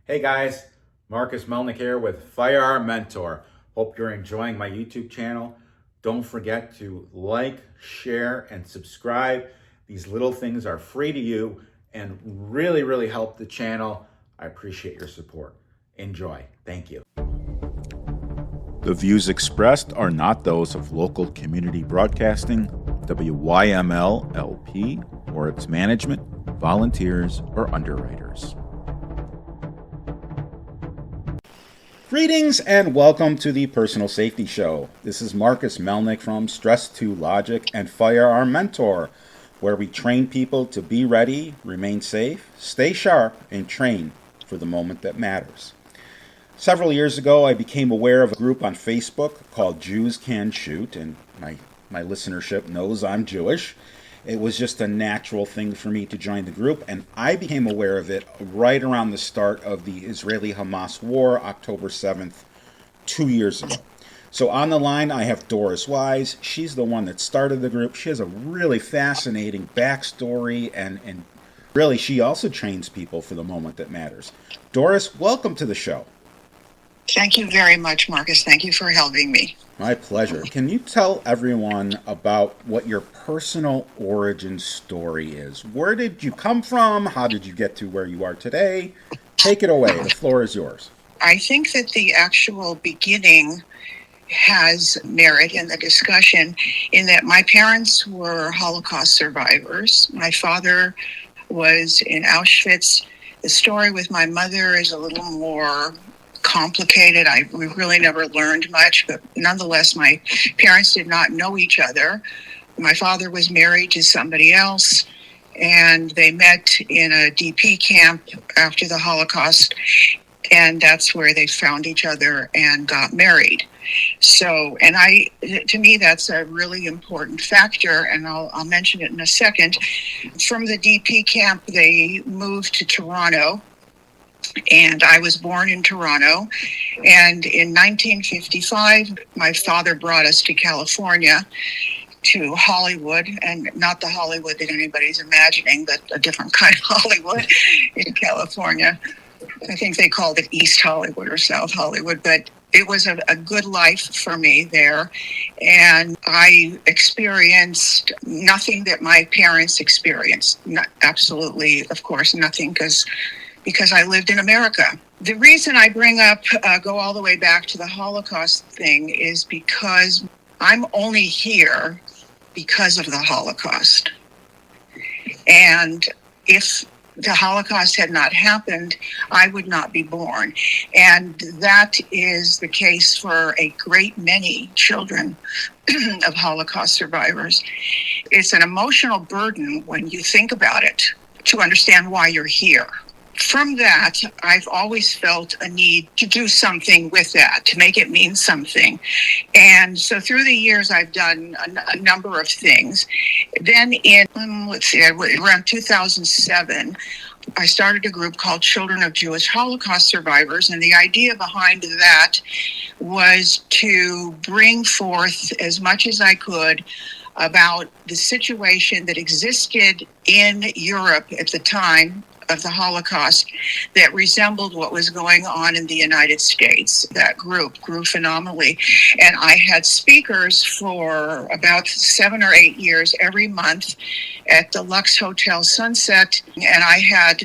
Hey guys, Marcus Melnick here with Firearm Mentor. Hope you're enjoying my YouTube channel. Don't forget to like, share, and subscribe. These little things are free to you and really help the channel. I appreciate your support. Enjoy. Thank you. The views expressed are not those of local community broadcasting, WYML LP, or its management, volunteers, or underwriters. Greetings and welcome to the Personal Safety Show. This is Marcus Melnick from Stress 2 Logic and Firearm Mentor, where we train people to be ready, remain safe, stay sharp, and train for the moment that matters. Several years ago, I became aware of a group on Facebook called Jews Can Shoot, and my listenership knows I'm Jewish. It was just a natural thing for me to join the group, and I became aware of it right around the start of the Israeli-Hamas war, October 7th, 2 years ago. So on the line, I have Doris Wise. She's the one that started the group. She has a really fascinating backstory, and really, she also trains people for the moment that matters. Doris, welcome to the show. Thank you very much, Marcus. Thank you for having me. My pleasure. Can you tell everyone about what your personal origin story is? Where did you come from? How did you get to where you are today? Take it away. The floor is yours. I think that the actual beginning has merit in the discussion in that my parents were Holocaust survivors. My father was in Auschwitz. The story with my mother is a little more complicated. We really never learned much, but nonetheless, my parents did not know each other. My father was married to somebody else, and they met in a DP camp after the Holocaust, and that's where they found each other and got married. So, to me, that's a really important factor, and I'll mention it in a second. From the DP camp, they moved to Toronto, and I was born in Toronto. And in 1955, my father brought us to California, to Hollywood, and not the Hollywood that anybody's imagining, but a different kind of Hollywood in California. I think they called it East Hollywood or South Hollywood, but it was a good life for me there. And I experienced nothing that my parents experienced. Absolutely, of course, nothing, because I lived in America. The reason I go all the way back to the Holocaust thing is because I'm only here because of the Holocaust. And if the Holocaust had not happened, I would not be born. And that is the case for a great many children of Holocaust survivors. It's an emotional burden when you think about it to understand why you're here. From that, I've always felt a need to do something with that, to make it mean something. And so through the years, I've done a number of things. Then around 2007, I started a group called Children of Jewish Holocaust Survivors. And the idea behind that was to bring forth as much as I could about the situation that existed in Europe at the time of the Holocaust that resembled what was going on in the United States. That group grew phenomenally. And I had speakers for about 7 or 8 years every month at the Lux Hotel Sunset. And I had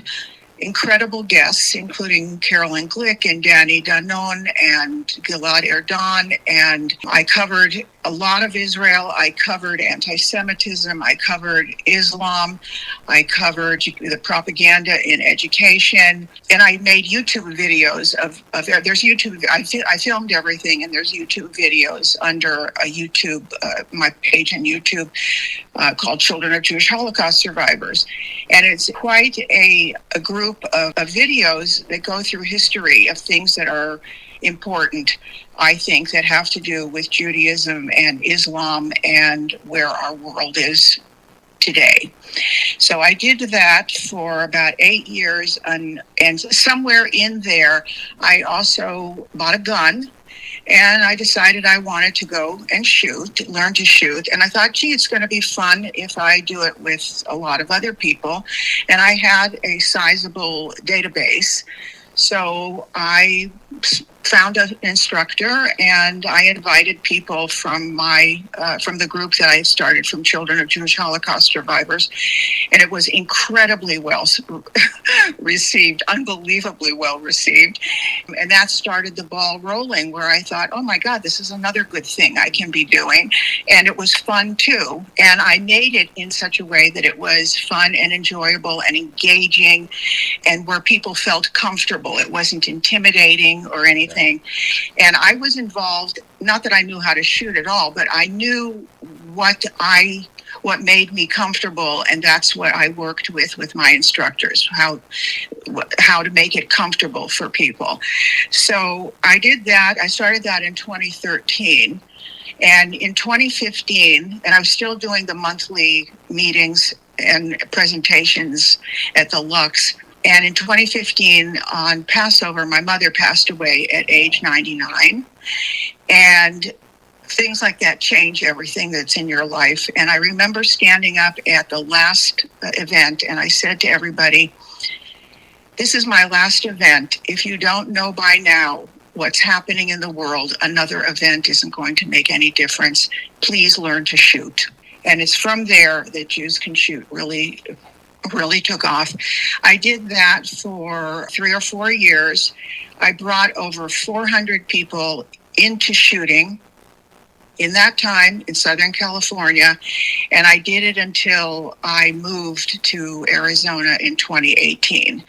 incredible guests, including Carolyn Glick and Danny Danon and Gilad Erdan. And I covered a lot of Israel. I covered anti-Semitism. I covered Islam. I covered the propaganda in education. And I made YouTube videos there's YouTube. I filmed everything, and there's YouTube videos under a YouTube, my page on YouTube called Children of Jewish Holocaust Survivors. And it's quite a group of videos that go through history of things that are important, I think, that have to do with Judaism and Islam and where our world is today. So I did that for about 8 years, and somewhere in there, I also bought a gun. And I decided I wanted to go and learn to shoot. And I thought, gee, it's going to be fun if I do it with a lot of other people. And I had a sizable database. So I found an instructor, and I invited people from the group that I started, from Children of Jewish Holocaust Survivors, and it was incredibly well received, unbelievably well received. And that started the ball rolling, where I thought, oh my God, this is another good thing I can be doing. And it was fun too. And I made it in such a way that it was fun and enjoyable and engaging, and where people felt comfortable. It wasn't intimidating or anything. And I was involved, not that I knew how to shoot at all, but I knew what made me comfortable, and that's what I worked with my instructors, how to make it comfortable for people. So I did that. I started that in 2013. And in 2015, and I was still doing the monthly meetings and presentations at the Lux. And in 2015, on Passover, my mother passed away at age 99. And things like that change everything that's in your life. And I remember standing up at the last event, and I said to everybody, this is my last event. If you don't know by now what's happening in the world, another event isn't going to make any difference. Please learn to shoot. And it's from there that Jews Can Shoot really took off. I did that for 3 or 4 years. I brought over 400 people into shooting in that time in Southern California, and I did it until I moved to Arizona in 2018.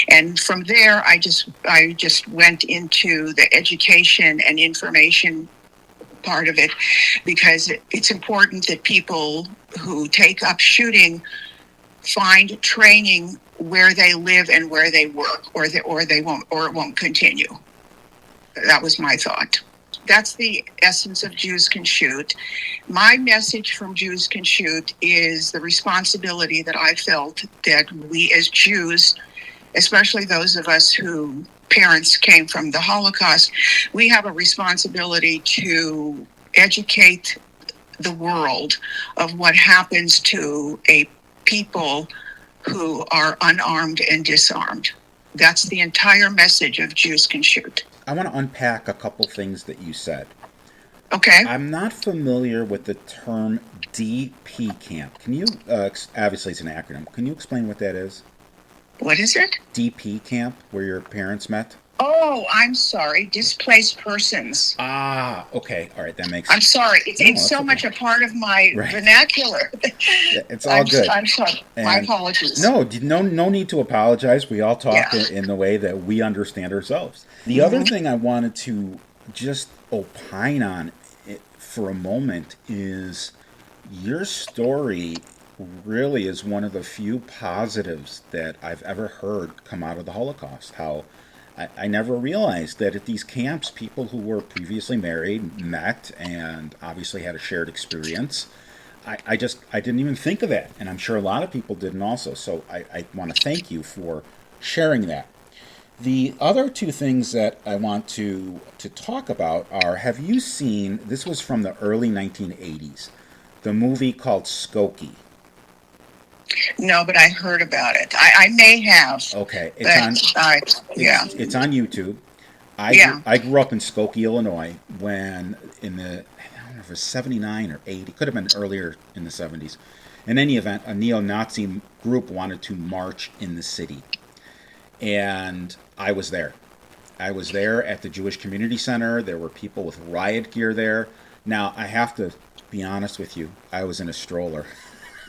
And from there, I just went into the education and information part of it, because it's important that people who take up shooting find training where they live and where they work, or it won't continue. That was my thought. That's the essence of Jews Can Shoot. My message from Jews Can Shoot is the responsibility that I felt that we as Jews, especially those of us who parents came from the Holocaust, we have a responsibility to educate the world of what happens to a people who are unarmed and disarmed. That's the entire message of Jews Can Shoot. I want to unpack a couple things that you said. Okay. I'm not familiar with the term DP camp. Can you, obviously it's an acronym, can you explain what that is? What is it? DP camp, where your parents met? Oh, I'm sorry. Displaced persons. Ah, okay. All right, that makes sense. I'm sorry. It's so okay. much a part of my vernacular. It's all good. I'm sorry. My apologies. No need to apologize. We all talk in the way that we understand ourselves. The other thing I wanted to just opine on for a moment is your story really is one of the few positives that I've ever heard come out of the Holocaust. How I never realized that at these camps, people who were previously married met and obviously had a shared experience. I didn't even think of that, and I'm sure a lot of people didn't also. So I want to thank you for sharing that. The other two things that I want to talk about are, have you seen, this was from the early 1980s, the movie called Skokie? No, but I heard about it. I may have. Okay, it's on YouTube. I grew up in Skokie, Illinois, when in the, I don't know if it was 79 or 80, could have been earlier in the 70s. In any event, a neo-Nazi group wanted to march in the city. And I was there. I was there at the Jewish Community Center. There were people with riot gear there. Now, I have to be honest with you. I was in a stroller.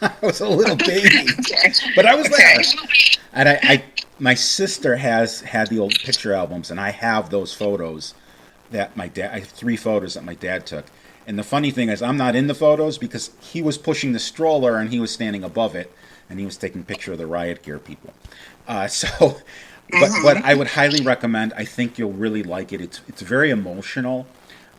I was a little baby, but I was there. And my sister had the old picture albums, and I have those photos that my dad. I have 3 photos that my dad took. And the funny thing is, I'm not in the photos because he was pushing the stroller and he was standing above it, and he was taking a picture of the riot gear people. But I would highly recommend. I think you'll really like it. It's very emotional,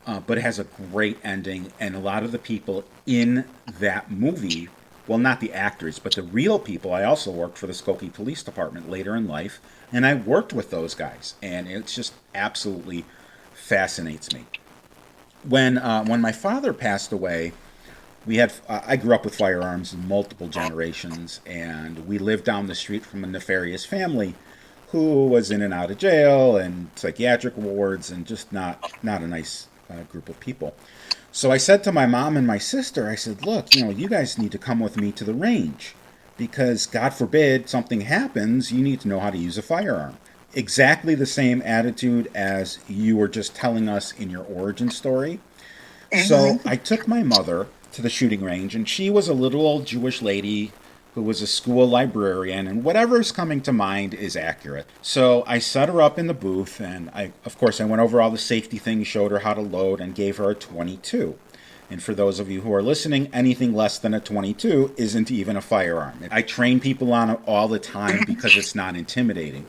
but it has a great ending, and a lot of the people in that movie. Well, not the actors, but the real people. I also worked for the Skokie Police Department later in life, and I worked with those guys, and it's just absolutely fascinates me. When my father passed away, I grew up with firearms in multiple generations, and we lived down the street from a nefarious family who was in and out of jail and psychiatric wards, and just not a nice group of people. So I said to my mom and my sister, I said, look, you guys need to come with me to the range, because God forbid something happens, you need to know how to use a firearm. Exactly the same attitude as you were just telling us in your origin story. So I took my mother to the shooting range, and she was a little old Jewish lady who was a school librarian, and whatever's coming to mind is accurate. So I set her up in the booth, and I went over all the safety things, showed her how to load, and gave her a 22. And for those of you who are listening, anything less than a 22 isn't even a firearm. I train people on it all the time because it's not intimidating.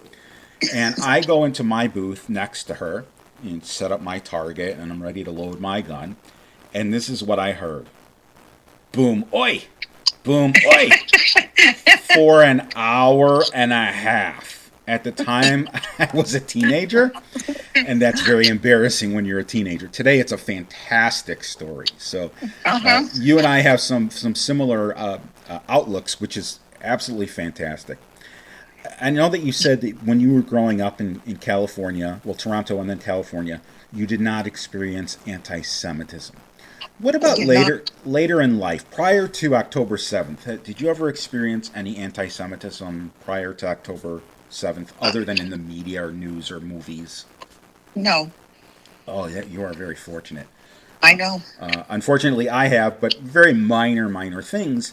And I go into my booth next to her and set up my target, and I'm ready to load my gun. And this is what I heard. Boom, oi! Boom, oi! For an hour and a half. At the time, I was a teenager, and that's very embarrassing when you're a teenager. Today, it's a fantastic story. So you and I have some similar outlooks, which is absolutely fantastic. I know that you said that when you were growing up in California, well, Toronto and then California, you did not experience anti-Semitism. What about later in life, prior to October 7th? Did you ever experience any anti-Semitism prior to October 7th, other than in the media or news or movies? No. Oh, yeah, you are very fortunate. I know. Unfortunately, I have, but very minor things.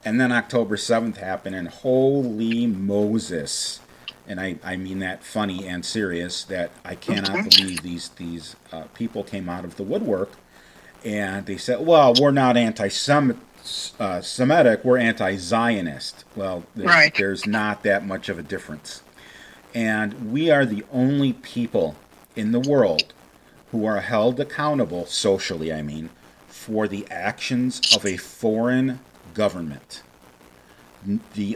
And then October 7th happened, and holy Moses. And I mean that funny and serious, that I cannot believe these people came out of the woodwork. And they said, well, we're not anti-Semitic, we're anti-Zionist. Well, there's not that much of a difference. And we are the only people in the world who are held accountable, socially I mean, for the actions of a foreign government.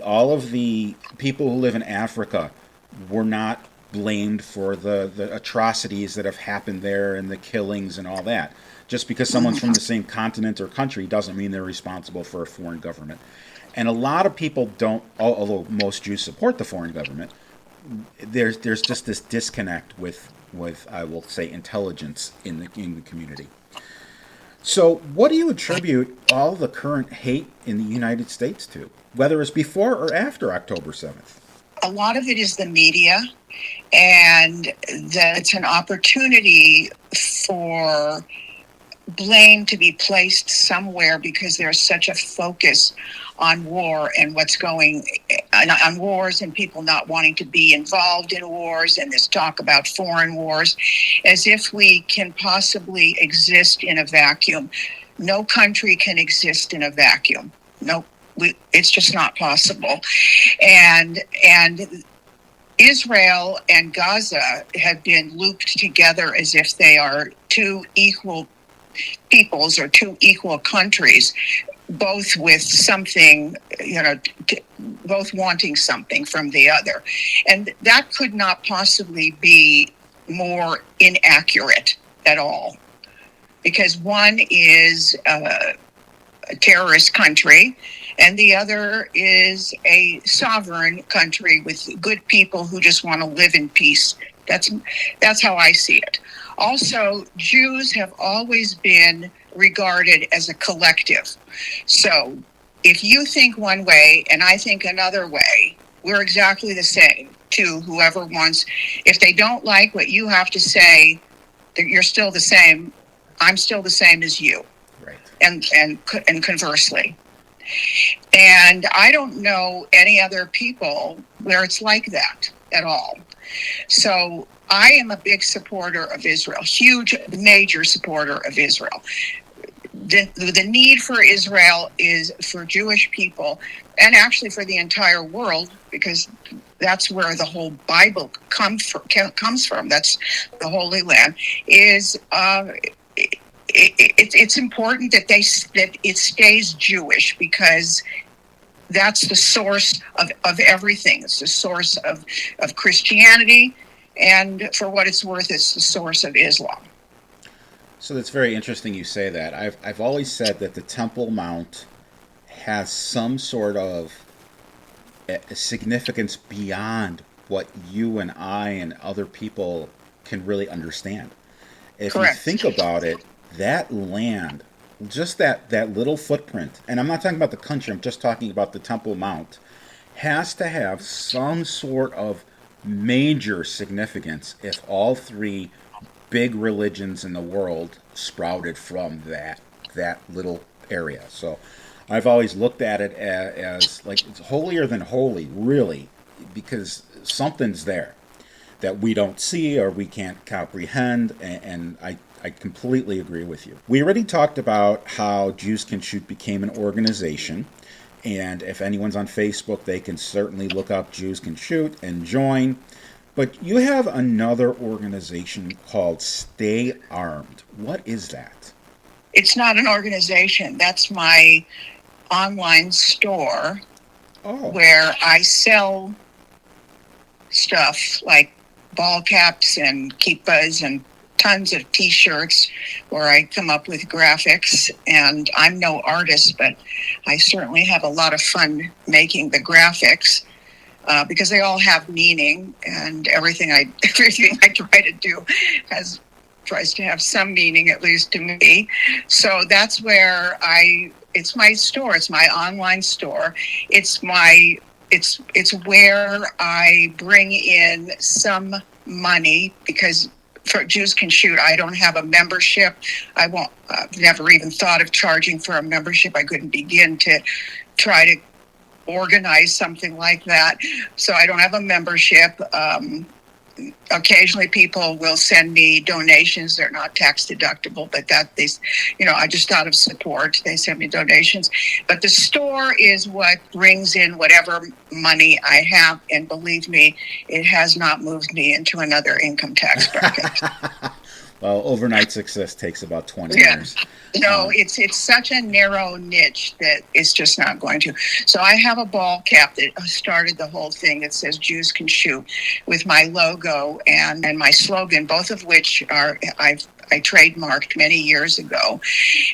All of the people who live in Africa were not blamed for the atrocities that have happened there and the killings and all that. Just because someone's from the same continent or country doesn't mean they're responsible for a foreign government. And a lot of people don't, although most Jews support the foreign government, there's just this disconnect with I will say, intelligence in the community. So what do you attribute all the current hate in the United States to, whether it's before or after October 7th? A lot of it is the media, and that it's an opportunity for blame to be placed somewhere, because there's such a focus on war and what's going on wars, and people not wanting to be involved in wars, and this talk about foreign wars, as if we can possibly exist in a vacuum. No country can exist in a vacuum. No, it's just not possible. And Israel and Gaza have been looped together as if they are two equal peoples or two equal countries, both with something, both wanting something from the other. And that could not possibly be more inaccurate at all, because one is a terrorist country and the other is a sovereign country with good people who just want to live in peace. That's how I see it. Also, Jews have always been regarded as a collective. So if you think one way and I think another way, we're exactly the same to whoever wants. If they don't like what you have to say, you're still the same. I'm still the same as you. Right. And conversely. And I don't know any other people where it's like that at all. So I am a big supporter of Israel, huge, major supporter of Israel. The need for Israel is for Jewish people, and actually for the entire world, because that's where the whole Bible comes from. That's the Holy Land. It's important that it stays Jewish, because that's the source of everything. It's the source of Christianity, and for what it's worth, it's the source of Islam. So that's very interesting you say that. I've always said that the Temple Mount has some sort of significance beyond what you and I and other people can really understand. If you Correct. think about it, that land, just that little footprint, and I'm not talking about the country, I'm just talking about the Temple Mount, has to have some sort of major significance if all three big religions in the world sprouted from that little area. So I've always looked at it as like it's holier than holy, really, because something's there that we don't see or we can't comprehend, and I completely agree with you. We already talked about how Jews Can Shoot became an organization, and if anyone's on Facebook, they can certainly look up Jews Can Shoot and join. But you have another organization called Stay Armed. What is that? It's not an organization. That's my online store Oh, where I sell stuff like ball caps and kippas and tons of t-shirts where I come up with graphics. And I'm no artist, but I certainly have a lot of fun making the graphics because they all have meaning, and everything I try to do tries to have some meaning, at least to me. So that's where it's my store. It's my online store. It's where I bring in some money because for Jews Can Shoot, I don't have a membership. I've never even thought of charging for a membership. I couldn't begin to try to organize something like that. So I don't have a membership. Occasionally people will send me donations. They're not tax deductible, but I just thought of support. They send me donations. But the store is what brings in whatever money I have. And believe me, it has not moved me into another income tax bracket. well, overnight success takes about 20 Yeah. years. No, it's such a narrow niche that it's just not going to. So I have a ball cap that started the whole thing that says Jews Can Shoot with my logo and my slogan, both of which I trademarked many years ago.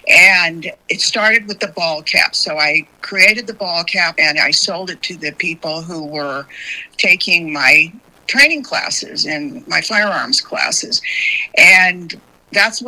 And it started with the ball cap. So I created the ball cap and I sold it to the people who were taking my training classes and my firearms classes. And that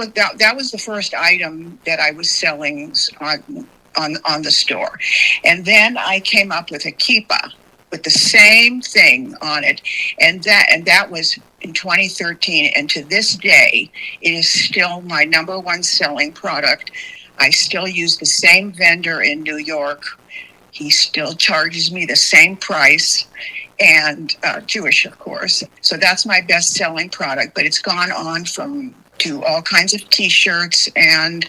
was the first item that I was selling on the store. And then I came up with a kippa with the same thing on it. And that was in 2013. And to this day, it is still my number one selling product. I still use the same vendor in New York. He still charges me the same price, and Jewish, of course. So that's my best selling product, but it's gone on to all kinds of t-shirts, and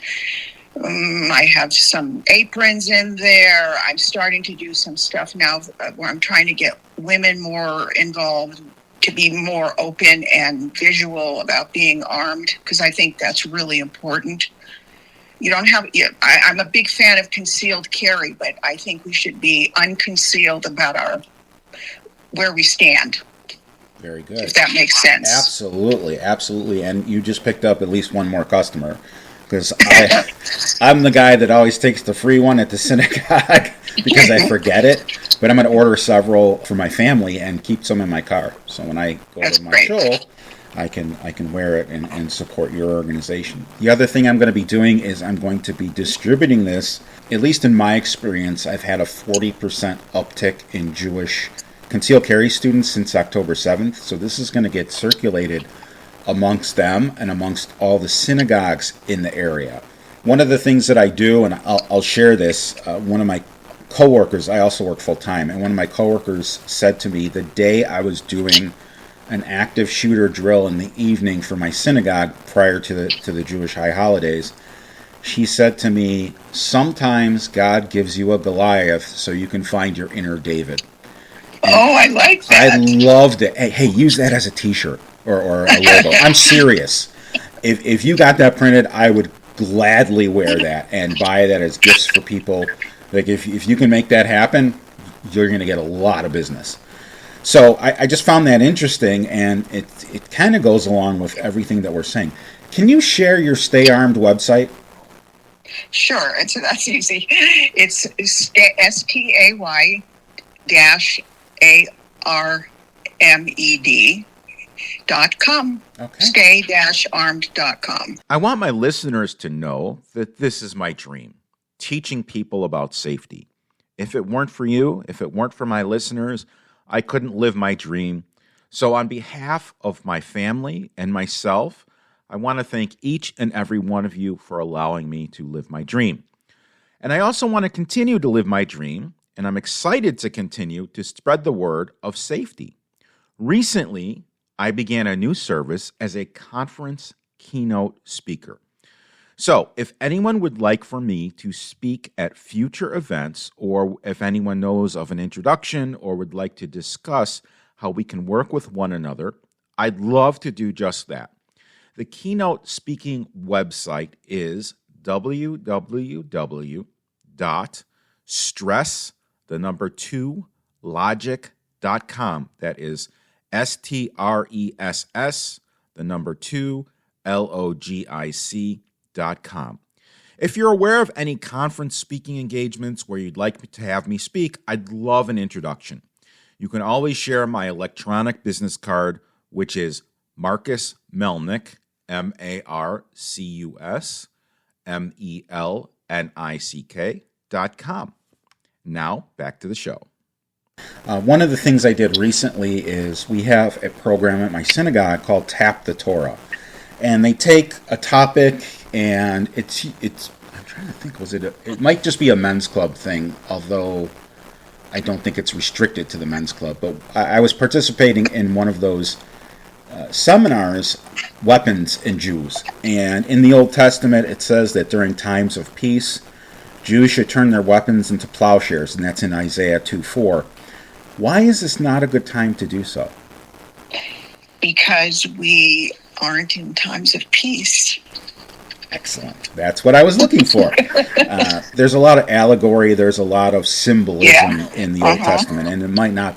I have some aprons in there. I'm starting to do some stuff now where I'm trying to get women more involved, to be more open and visual about being armed, because I think that's really important. I'm a big fan of concealed carry, but I think we should be unconcealed about where we stand. Very good. If that makes sense. Absolutely, absolutely. And you just picked up at least one more customer, because I'm the guy that always takes the free one at the synagogue because I forget it. But I'm going to order several for my family and keep some in my car. So when I go That's to my great. show, I can wear it and support your organization. The other thing I'm going to be doing is I'm going to be distributing this. At least in my experience, I've had a 40% uptick in Jewish concealed carry students since October 7th. So this is going to get circulated amongst them and amongst all the synagogues in the area. One of the things that I do, and I'll share this, one of my coworkers, I also work full time, and one of my coworkers said to me the day I was doing an active shooter drill in the evening for my synagogue prior to the Jewish high holidays, she said to me, sometimes God gives you a Goliath so you can find your inner David. And I like that. I loved it. Hey, use that as a t-shirt or a logo. I'm serious. If you got that printed, I would gladly wear that and buy that as gifts for people. Like if you can make that happen, you're going to get a lot of business. So I just found that interesting, and it kind of goes along with everything that we're saying. Can you share your Stay Armed website? Sure, that's easy. It's STAY-ARMED med.com. Okay. Stay-armed.com. I want my listeners to know that this is my dream, teaching people about safety. If it weren't for you, if it weren't for my listeners, I couldn't live my dream. So on behalf of my family and myself, I want to thank each and every one of you for allowing me to live my dream. And I also want to continue to live my dream, and I'm excited to continue to spread the word of safety. Recently, I began a new service as a conference keynote speaker. So, if anyone would like for me to speak at future events, or if anyone knows of an introduction or would like to discuss how we can work with one another, I'd love to do just that. The keynote speaking website is www.stress2logic.com. That is STRES2logic.com. If you're aware of any conference speaking engagements where you'd like to have me speak, I'd love an introduction. You can always share my electronic business card, which is Marcus Melnick, MarcusMelnick.com. Now, back to the show. One of the things I did recently is we have a program at my synagogue called Tap the Torah. And they take a topic, and it's I'm trying to think, it might just be a men's club thing, although I don't think it's restricted to the men's club. But I was participating in one of those seminars, Weapons and Jews. And in the Old Testament, it says that during times of peace, Jews should turn their weapons into plowshares, and that's in Isaiah 2:4. Why is this not a good time to do so? Because we aren't in times of peace. Excellent. That's what I was looking for. There's a lot of allegory. There's a lot of symbolism in the Old Testament, and it might not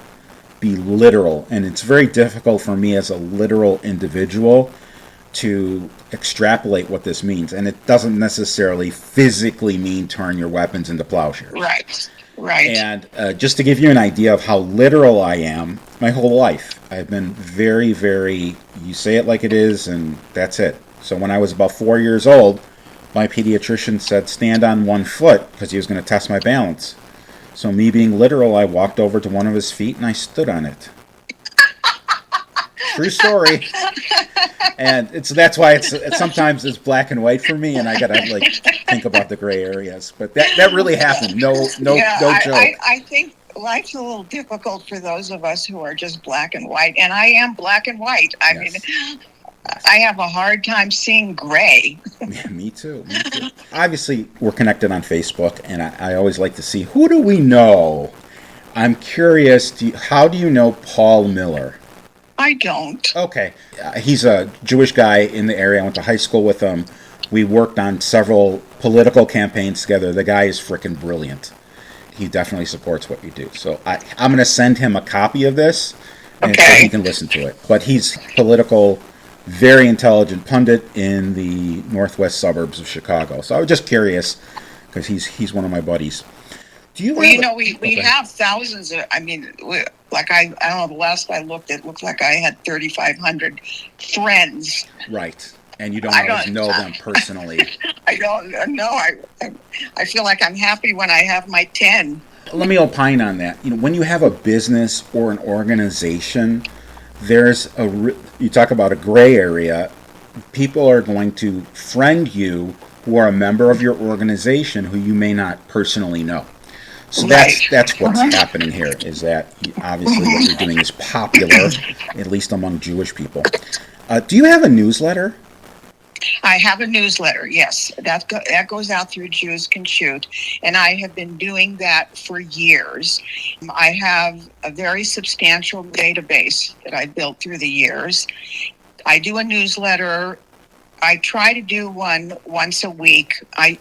be literal. And it's very difficult for me as a literal individual to extrapolate what this means. And it doesn't necessarily physically mean turn your weapons into plowshares. Right. And just to give you an idea of how literal I am, my whole life, I've been very, very, you say it like it is, and that's it. So when I was about 4 years old, my pediatrician said, stand on one foot, because he was going to test my balance. So me being literal, I walked over to one of his feet and I stood on it. True story. And that's why it's sometimes it's black and white for me, and I gotta think about the gray areas. But that really happened. No joke. I think life's a little difficult for those of us who are just black and white, and I am black and white. I mean, I have a hard time seeing gray. Yeah, me too. Obviously, we're connected on Facebook, and I always like to see, who do we know? I'm curious, how do you know Paul Miller? I don't. Okay. He's a Jewish guy in the area. I went to high school with him. We worked on several political campaigns together. The guy is freaking brilliant. He definitely supports what you do. So I'm going to send him a copy of this, and so he can listen to it. But he's political, very intelligent pundit in the northwest suburbs of Chicago. So I was just curious, because he's one of my buddies. We have thousands of, I don't know, the last I looked, it looked like I had 3,500 friends. Right. And you don't always know them personally. I don't know. I feel like I'm happy when I have my 10. Let me opine on that. When you have a business or an organization, there's you talk about a gray area. People are going to friend you who are a member of your organization who you may not personally know. So that's what's happening here, is that obviously what you're doing is popular, at least among Jewish people. Do you have a newsletter? I have a newsletter, yes. That goes out through Jews Can Shoot, and I have been doing that for years. I have a very substantial database that I built through the years. I do a newsletter. I try to do one once a week. I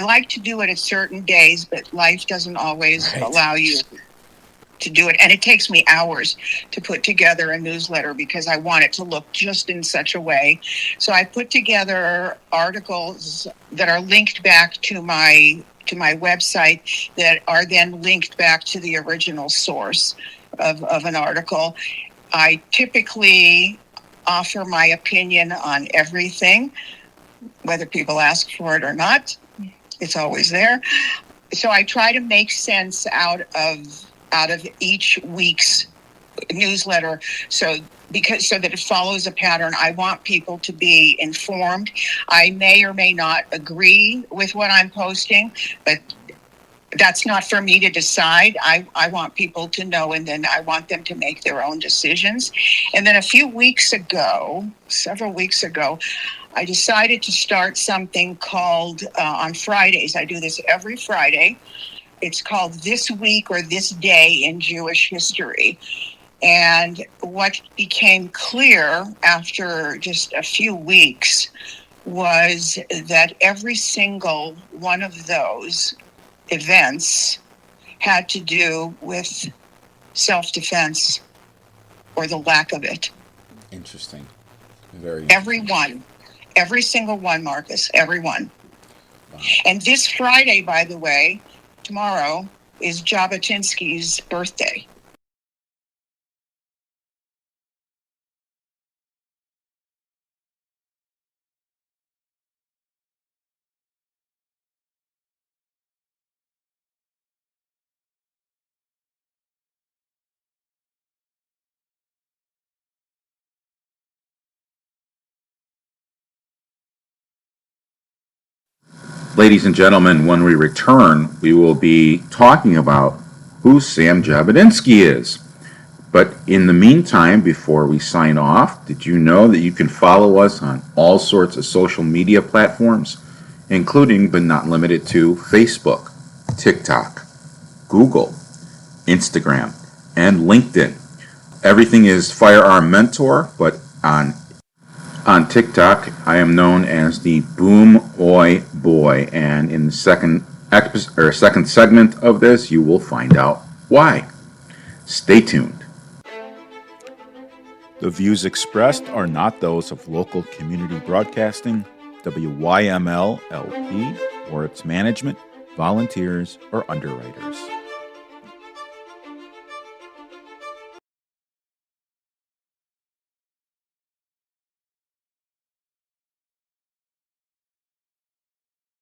like to do it at certain days, but life doesn't always allow you to do it. And it takes me hours to put together a newsletter because I want it to look just in such a way. So I put together articles that are linked back to my website that are then linked back to the original source of an article. I typically offer my opinion on everything, whether people ask for it or not. It's always there. So I try to make sense out of each week's newsletter so that it follows a pattern. I want people to be informed. I may or may not agree with what I'm posting, but that's not for me to decide. I want people to know, and then I want them to make their own decisions. And then several weeks ago, I decided to start something called, on Fridays, I do this every Friday. It's called This Week or This Day in Jewish History. And what became clear after just a few weeks was that every single one of those events had to do with self-defense or the lack of it. Interesting. Very interesting. Every single one, Marcus, every one. Wow. And this Friday, by the way, tomorrow, is Jabotinsky's birthday. Ladies and gentlemen, when we return, we will be talking about who Sam Jabotinsky is. But in the meantime, before we sign off, did you know that you can follow us on all sorts of social media platforms, including but not limited to Facebook, TikTok, Google, Instagram, and LinkedIn. Everything is Firearm Mentor, but on TikTok, I am known as the Boom Oi Boy, and in the second segment of this, you will find out why. Stay tuned. The views expressed are not those of local community broadcasting, WYML LP, or its management, volunteers, or underwriters.